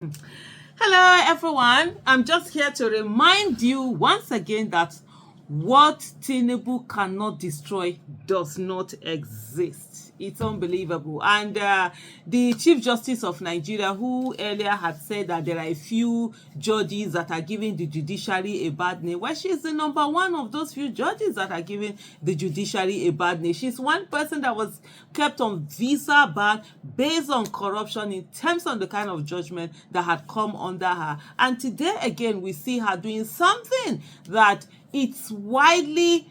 Hello, everyone. I'm just here to remind you once again that what Tinubu cannot destroy does not exist. It's unbelievable. And the Chief Justice of Nigeria, who earlier had said that there are a few judges that are giving the judiciary a bad name, well, she's the number one of those few judges that are giving the judiciary a bad name. She's one person that was kept on visa ban based on corruption in terms of the kind of judgment that had come under her. And today, again, we see her doing something that it's widely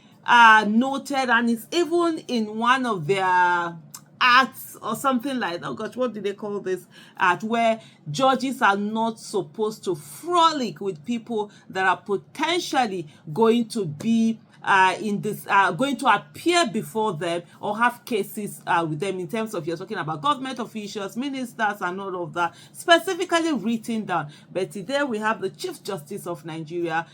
noted, and it's even in one of their acts or something like, oh gosh, what do they call this act, where judges are not supposed to frolic with people that are potentially going to be going to appear before them or have cases with them, in terms of, you're talking about government officials, ministers, and all of that, specifically written down. But today we have the Chief Justice of Nigeria,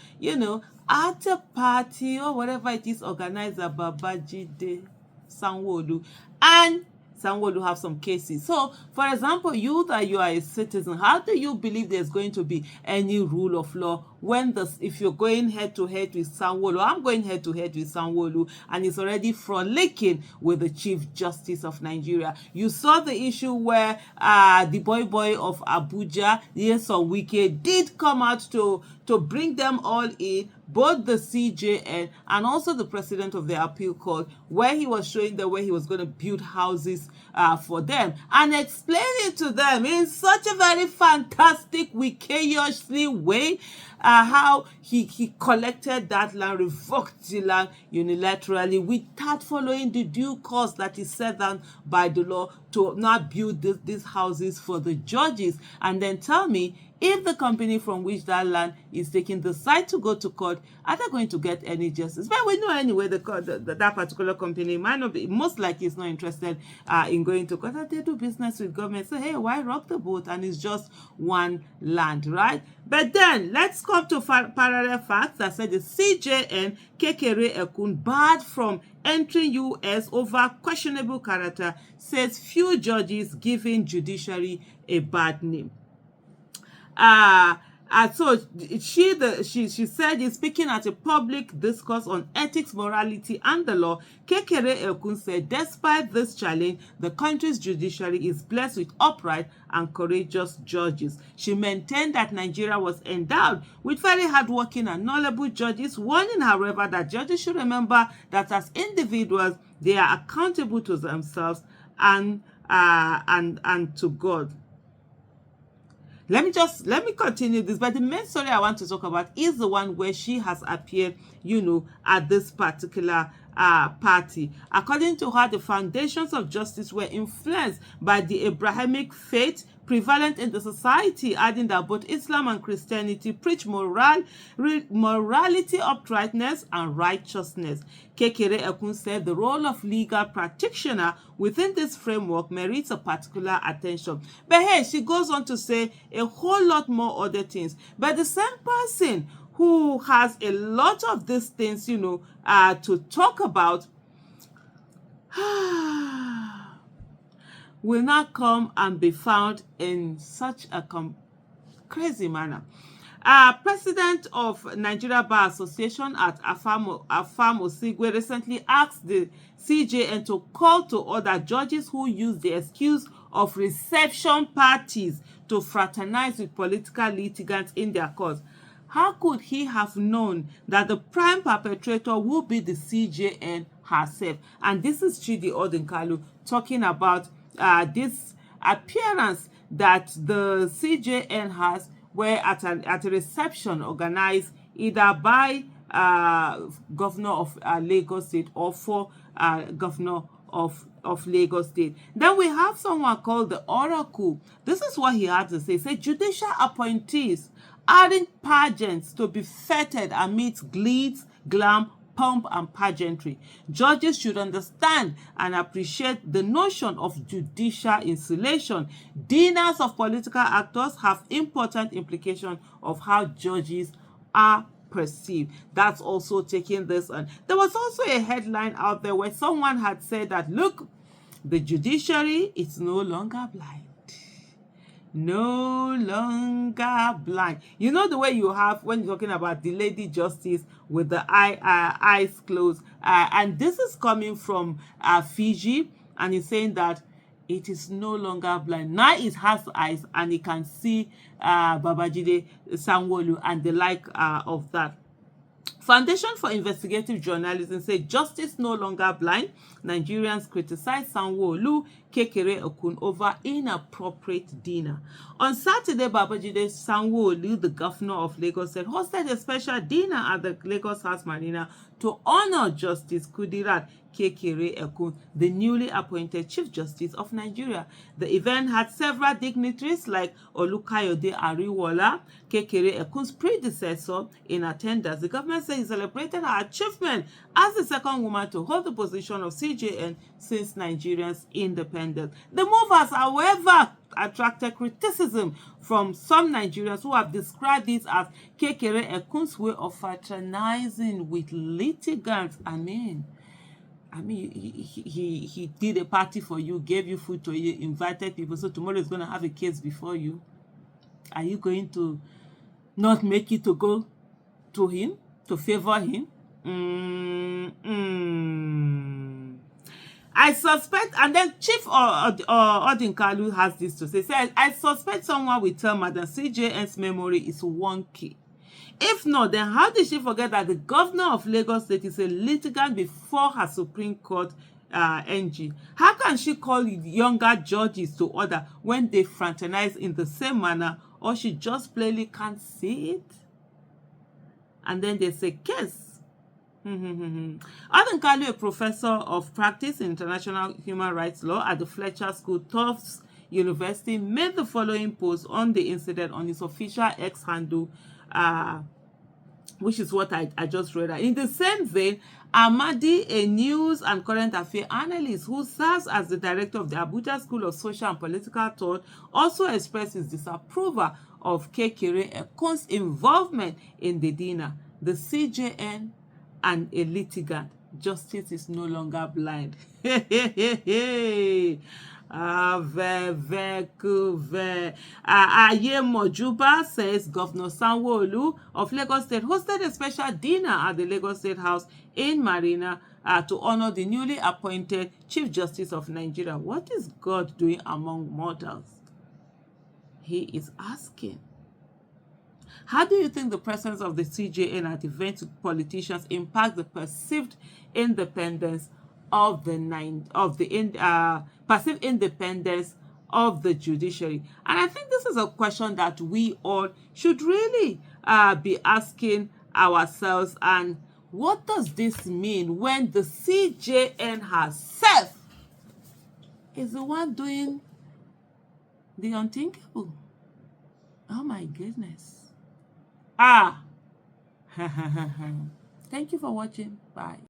at a party or whatever it is organized by Babajide, Sanwolu, and Sanwolu have some cases. So, for example, you are a citizen, how do you believe there's going to be any rule of law when if you're going head to head with Sanwolu? I'm going head to head with Sanwolu, and it's already frolicking with the Chief Justice of Nigeria. You saw the issue where the boy of Abuja, Nyesom Wike, did come out to bring them all in, both the CJN and also the president of the appeal court, where he was showing them where he was going to build houses for them and explaining to them in such a very fantastic, wikiyously way how he collected that land, revoked the land unilaterally without following the due course that is set down by the law to not build these houses for the judges. And then tell me, if the company from which that land is taken decide to go to court, are they going to get any justice? But we know anyway that particular company might not be, most likely is not interested in going to court. They do business with government. So, hey, why rock the boat? And it's just one land, right? But then let's come to parallel facts that said the CJN Kekere Ekun, barred from entering US over questionable character, says few judges giving judiciary a bad name. So she said, in speaking at a public discourse on ethics, morality, and the law, Kekere Ekun said, despite this challenge, the country's judiciary is blessed with upright and courageous judges. She maintained that Nigeria was endowed with very hardworking and knowledgeable judges, warning, however, that judges should remember that as individuals, they are accountable to themselves and to God. Let me continue this, but the main story I want to talk about is the one where she has appeared, at this particular party. According to her, the foundations of justice were influenced by the Abrahamic faith prevalent in the society, adding that both Islam and Christianity preach morality, uprightness, and righteousness. Kekere Ekun said the role of legal practitioner within this framework merits a particular attention. But hey, she goes on to say a whole lot more other things. But the same person who has a lot of these things, to talk about, will not come and be found in such a crazy manner. President of Nigeria Bar Association at Afam Osigwe recently asked the CJN to call to order judges who use the excuse of reception parties to fraternize with political litigants in their cause. How could he have known that the prime perpetrator would be the CJN herself? And this is Chidi Odinkalu talking about this appearance that the CJN has, where at a reception organized either by governor of Lagos State or for governor of Lagos State. Then we have someone called the Oracle. This is what he had to say. Say judicial appointees aren't pageants to be feted amidst glitz, glam, pomp, and pageantry. Judges should understand and appreciate the notion of judicial insulation. Dinners of political actors have important implications of how judges are perceived. That's also taking this on. There was also a headline out there where someone had said that, look, the judiciary is no longer blind. no longer blind. You know the way you have when you're talking about the lady justice with the eyes closed, and this is coming from Fiji, and he's saying that it is no longer blind. Now it has eyes and it can see Babajide, Sanwolu, and the like of that. Foundation for Investigative Journalism say justice no longer blind. Nigerians criticize Sanwolu Kekere Okun over inappropriate dinner. On Saturday, Babajide Sanwolu, the governor of Lagos, said hosted a special dinner at the Lagos House Marina to honor Justice Kudirat Kekere Ekun, the newly appointed Chief Justice of Nigeria. The event had several dignitaries like Olukayode Ariwola, Kekere Ekun's predecessor, in attendance. The government said he celebrated her achievement as the second woman to hold the position of CJN since Nigeria's independence. The move has, however, attracted criticism from some Nigerians who have described this as Kekere Ekun's way of fraternizing with litigants. I mean, he did a party for you, gave you food to eat, invited people. So tomorrow is going to have a case before you. Are you going to not make it to go to him, to favor him? I suspect, and then Chief Odinkalu has this to say. I suspect someone will tell Madam CJN's memory is wonky. If not, then how did she forget that the governor of Lagos State is a litigant before her Supreme Court NG? How can she call younger judges to order when they fraternize in the same manner, or she just plainly can't see it? And then there's a case. Odinkalu, a professor of practice in international human rights law at the Fletcher School, Tufts University, made the following post on the incident on his official X handle, which is what I just read. In the same vein, Amadi, a news and current affairs analyst who serves as the director of the Abuja School of Social and Political Thought, also expressed his disapproval of Kekere Ekun's involvement in the dinner. The CJN and a litigant. Justice is no longer blind. Aye Mojuba says Governor Sanwolu of Lagos State hosted a special dinner at the Lagos State House in Marina to honor the newly appointed Chief Justice of Nigeria. What is God doing among mortals? He is asking. How do you think the presence of the CJN at events with politicians impact the perceived independence of perceived independence of the judiciary? And I think this is a question that we all should really be asking ourselves. And what does this mean when the CJN herself is the one doing the unthinkable? Oh my goodness. Thank you for watching. Bye.